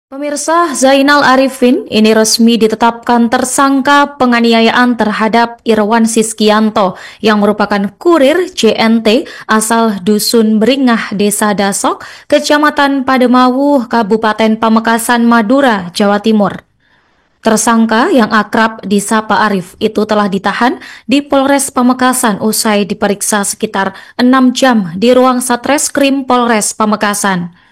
Pemirsa, Zainal Arifin ini resmi ditetapkan tersangka penganiayaan terhadap Irwan Siskianto yang merupakan kurir JNT asal Dusun Beringah, Desa Dasok, Kecamatan Pademawuh, Kabupaten Pamekasan, Madura, Jawa Timur. Tersangka yang akrab disapa Arif itu telah ditahan di Polres Pamekasan usai diperiksa sekitar 6 jam di ruang Satreskrim Polres Pamekasan.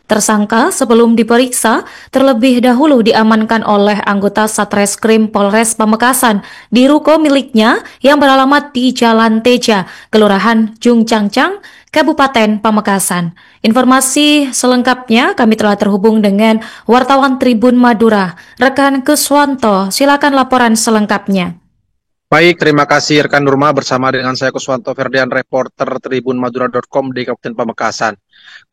Tersangka sebelum diperiksa terlebih dahulu diamankan oleh anggota Satreskrim Polres Pamekasan di ruko miliknya yang beralamat di Jalan Teja, Kelurahan Jungcangcang, Kabupaten Pamekasan. Informasi selengkapnya kami telah terhubung dengan wartawan Tribun Madura, rekan Kuswanto. Silakan laporan selengkapnya. Baik, terima kasih rekan Nurma bersama dengan saya Kuswanto Ferdian, reporter tribunmadura.com di Kabupaten Pamekasan.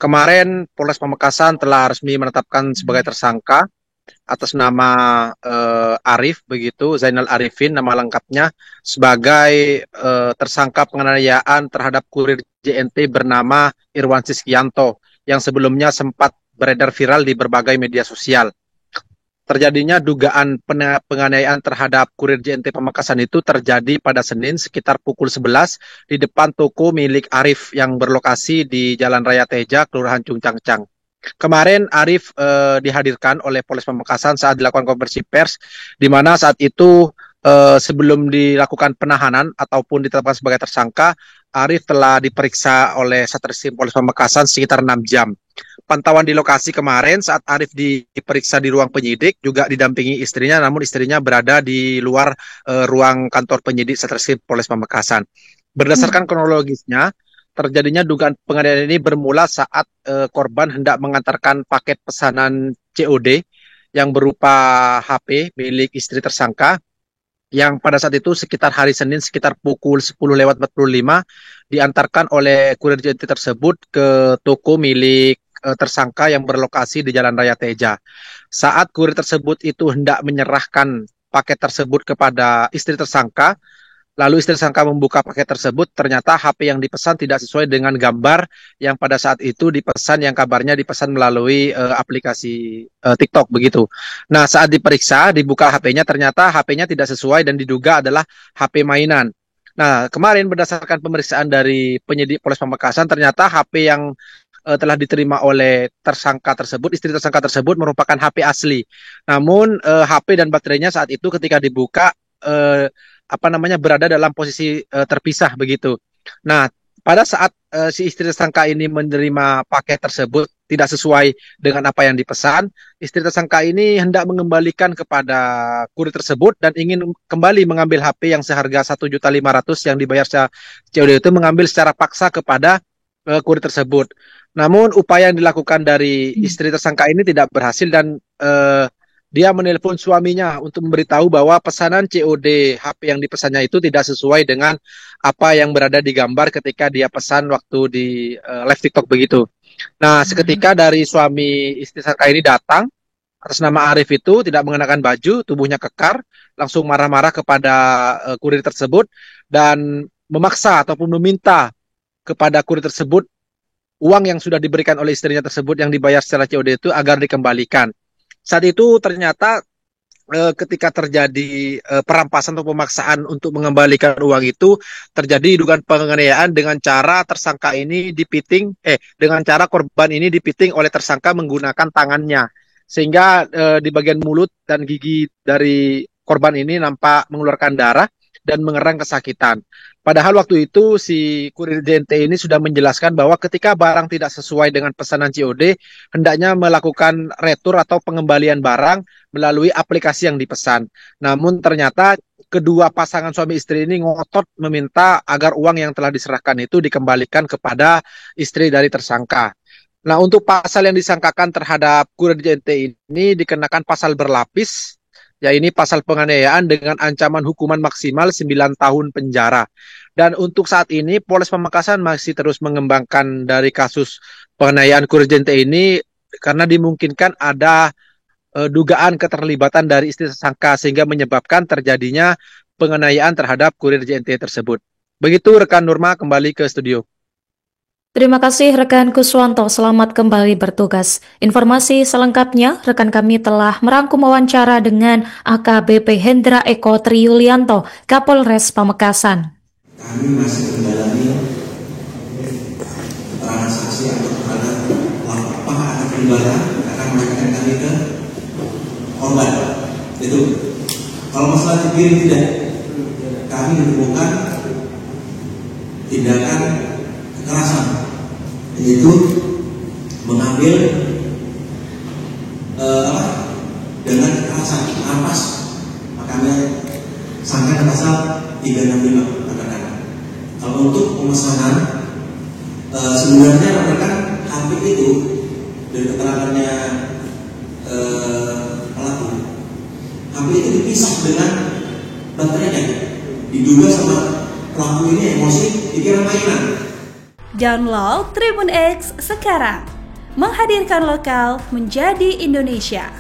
Kemarin Polres Pamekasan telah resmi menetapkan sebagai tersangka atas nama Arif, begitu, Zainal Arifin nama lengkapnya, sebagai tersangka penganiayaan terhadap kurir JNT bernama Irwan Siskianto yang sebelumnya sempat beredar viral di berbagai media sosial. Terjadinya dugaan penganiayaan terhadap kurir JNT Pamekasan itu terjadi pada Senin sekitar pukul 11 di depan toko milik Arif yang berlokasi di Jalan Raya Teja, Kelurahan Cungcangcang. Kemarin Arif dihadirkan oleh Polres Pamekasan saat dilakukan konversi pers, di mana saat itu sebelum dilakukan penahanan ataupun ditetapkan sebagai tersangka, Arif telah diperiksa oleh Satreskrim Polres Pamekasan sekitar 6 jam. Pantauan di lokasi kemarin saat Arif diperiksa di ruang penyidik juga didampingi istrinya, namun istrinya berada di luar ruang kantor penyidik Satreskrim Polres Pamekasan. Berdasarkan kronologisnya, terjadinya dugaan penganiayaan ini bermula saat korban hendak mengantarkan paket pesanan COD yang berupa HP milik istri tersangka, yang pada saat itu sekitar hari Senin sekitar pukul 10:45 diantarkan oleh kurir JNT tersebut ke toko milik tersangka yang berlokasi di Jalan Raya Teja. Saat kurir tersebut itu hendak menyerahkan paket tersebut kepada istri tersangka, lalu istri tersangka membuka paket tersebut, ternyata HP yang dipesan tidak sesuai dengan gambar yang pada saat itu dipesan, yang kabarnya dipesan melalui aplikasi TikTok begitu. Nah, saat diperiksa, dibuka HP-nya, ternyata HP-nya tidak sesuai dan diduga adalah HP mainan. Nah, kemarin berdasarkan pemeriksaan dari penyidik Polres Pamekasan, ternyata HP yang telah diterima oleh tersangka tersebut, istri tersangka tersebut merupakan HP asli. Namun HP dan baterainya saat itu ketika dibuka berada dalam posisi terpisah begitu. Nah, pada saat si istri tersangka ini menerima paket tersebut tidak sesuai dengan apa yang dipesan, istri tersangka ini hendak mengembalikan kepada kurir tersebut dan ingin kembali mengambil HP yang seharga 1.500.000 yang dibayar secara COD, itu mengambil secara paksa kepada kurir tersebut. Namun upaya yang dilakukan dari istri tersangka ini tidak berhasil dan dia menelpon suaminya untuk memberitahu bahwa pesanan COD HP yang dipesannya itu tidak sesuai dengan apa yang berada di gambar ketika dia pesan waktu di live TikTok begitu. Nah, seketika dari suami istri tersangka ini datang atas nama Arif, itu tidak mengenakan baju, tubuhnya kekar, langsung marah-marah kepada kurir tersebut dan memaksa ataupun meminta kepada kurir tersebut uang yang sudah diberikan oleh istrinya tersebut yang dibayar secara COD itu agar dikembalikan. Saat itu ternyata ketika terjadi perampasan atau pemaksaan untuk mengembalikan uang itu, terjadi dugaan penganiayaan dengan cara tersangka ini dipiting, dengan cara korban ini dipiting oleh tersangka menggunakan tangannya, sehingga di bagian mulut dan gigi dari korban ini nampak mengeluarkan darah dan mengerang kesakitan. Padahal waktu itu si kurir JNT ini sudah menjelaskan bahwa ketika barang tidak sesuai dengan pesanan COD, hendaknya melakukan retur atau pengembalian barang melalui aplikasi yang dipesan. Namun ternyata kedua pasangan suami istri ini ngotot meminta agar uang yang telah diserahkan itu dikembalikan kepada istri dari tersangka. Nah, untuk pasal yang disangkakan terhadap kurir JNT ini dikenakan pasal berlapis, yaitu pasal penganiayaan dengan ancaman hukuman maksimal 9 tahun penjara. Dan untuk saat ini Polres Pamekasan masih terus mengembangkan dari kasus penganiayaan kurir JNT ini karena dimungkinkan ada dugaan keterlibatan dari istri tersangka sehingga menyebabkan terjadinya penganiayaan terhadap kurir JNT tersebut. Begitu rekan Nurma, kembali ke studio. Terima kasih rekan Kuswanto, selamat kembali bertugas. Informasi selengkapnya, rekan kami telah merangkum wawancara dengan AKBP Hendra Eko Triyulianto, Kapolres Pamekasan. Kami masih mendalami keterangan saksi atau keterangan apakah ada pelibatan akan menanyakan kami ke korban. Itu kalau masalah dikirim tidak, kami menemukan tindakan kekerasan, yaitu mengambil dengan kekerasan ampas, makanya sangkaan pasal 365 katakan. Kalau untuk pemesanan sebenarnya rekan HP itu dari keterangannya pelaku, HP itu dipisah dengan baterainya, diduga sama pelaku ini emosi dikira mainan. Download Tribun X sekarang, menghadirkan lokal menjadi Indonesia.